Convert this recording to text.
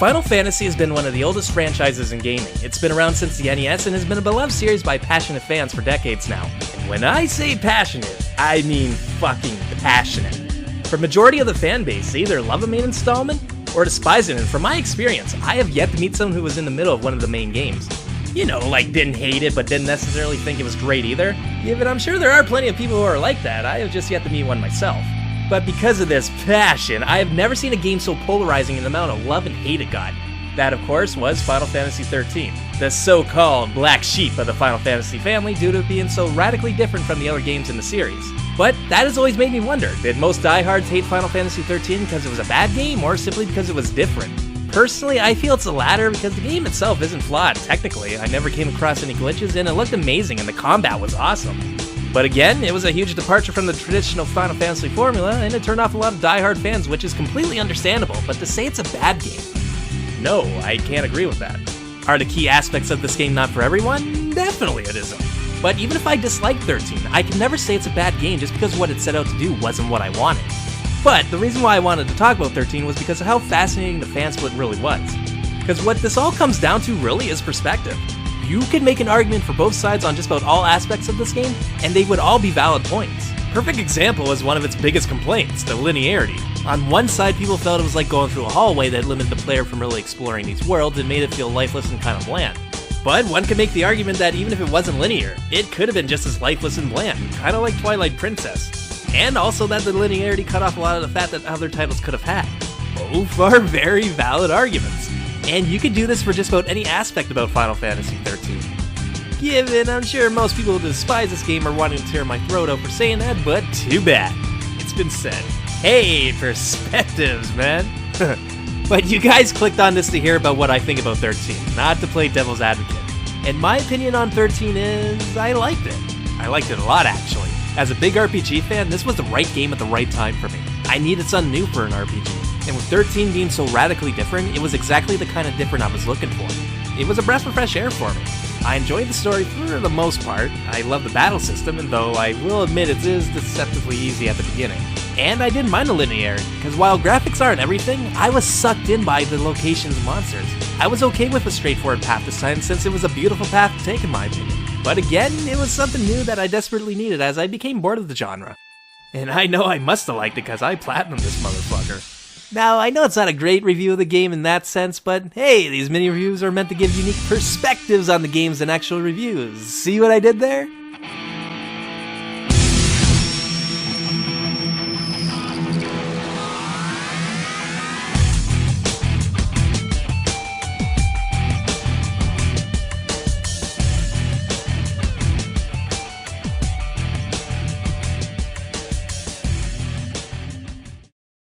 Final Fantasy has been one of the oldest franchises in gaming. It's been around since the NES and has been a beloved series by passionate fans for decades now. And when I say passionate, I mean fucking passionate. For majority of the fan base, they either love a main installment or despise it, and from my experience, I have yet to meet someone who was in the middle of one of the main games. You know, like didn't hate it but didn't necessarily think it was great either. Yeah, but I'm sure there are plenty of people who are like that. I have just yet to meet one myself. But because of this passion, I have never seen a game so polarizing in the amount of love and hate it got. That, of course, was Final Fantasy XIII, the so-called black sheep of the Final Fantasy family due to it being so radically different from the other games in the series. But that has always made me wonder, did most diehards hate Final Fantasy XIII because it was a bad game or simply because it was different? Personally, I feel it's the latter because the game itself isn't flawed, technically. I never came across any glitches and it looked amazing and the combat was awesome. But again, it was a huge departure from the traditional Final Fantasy formula, and it turned off a lot of die-hard fans, which is completely understandable, but to say it's a bad game, no, I can't agree with that. Are the key aspects of this game not for everyone? Definitely it isn't. But even if I dislike 13, I can never say it's a bad game just because what it set out to do wasn't what I wanted. But the reason why I wanted to talk about 13 was because of how fascinating the fan split really was. Because what this all comes down to really is perspective. You can make an argument for both sides on just about all aspects of this game, and they would all be valid points. Perfect example is one of its biggest complaints, the linearity. On one side, people felt it was like going through a hallway that limited the player from really exploring these worlds and made it feel lifeless and kind of bland. But one could make the argument that even if it wasn't linear, it could have been just as lifeless and bland, kind of like Twilight Princess. And also that the linearity cut off a lot of the fat that other titles could have had. Both are very valid arguments. And you could do this for just about any aspect about Final Fantasy XIII. Given, I'm sure most people who despise this game are wanting to tear my throat out for saying that, but too bad. It's been said. Hey, perspectives, man. But you guys clicked on this to hear about what I think about 13, not to play devil's advocate. And my opinion on 13 is, I liked it. I liked it a lot, actually. As a big RPG fan, this was the right game at the right time for me. I needed something new for an RPG. And with 13 being so radically different, it was exactly the kind of different I was looking for. It was a breath of fresh air for me. I enjoyed the story for the most part. I love the battle system, and though I will admit it is deceptively easy at the beginning. And I didn't mind the linearity, because while graphics aren't everything, I was sucked in by the locations and monsters. I was okay with a straightforward path this time since it was a beautiful path to take in my opinion. But again, it was something new that I desperately needed as I became bored of the genre. And I know I must have liked it because I platinumed this motherfucker. Now, I know it's not a great review of the game in that sense, but hey, these mini reviews are meant to give unique perspectives on the games and actual reviews. See what I did there?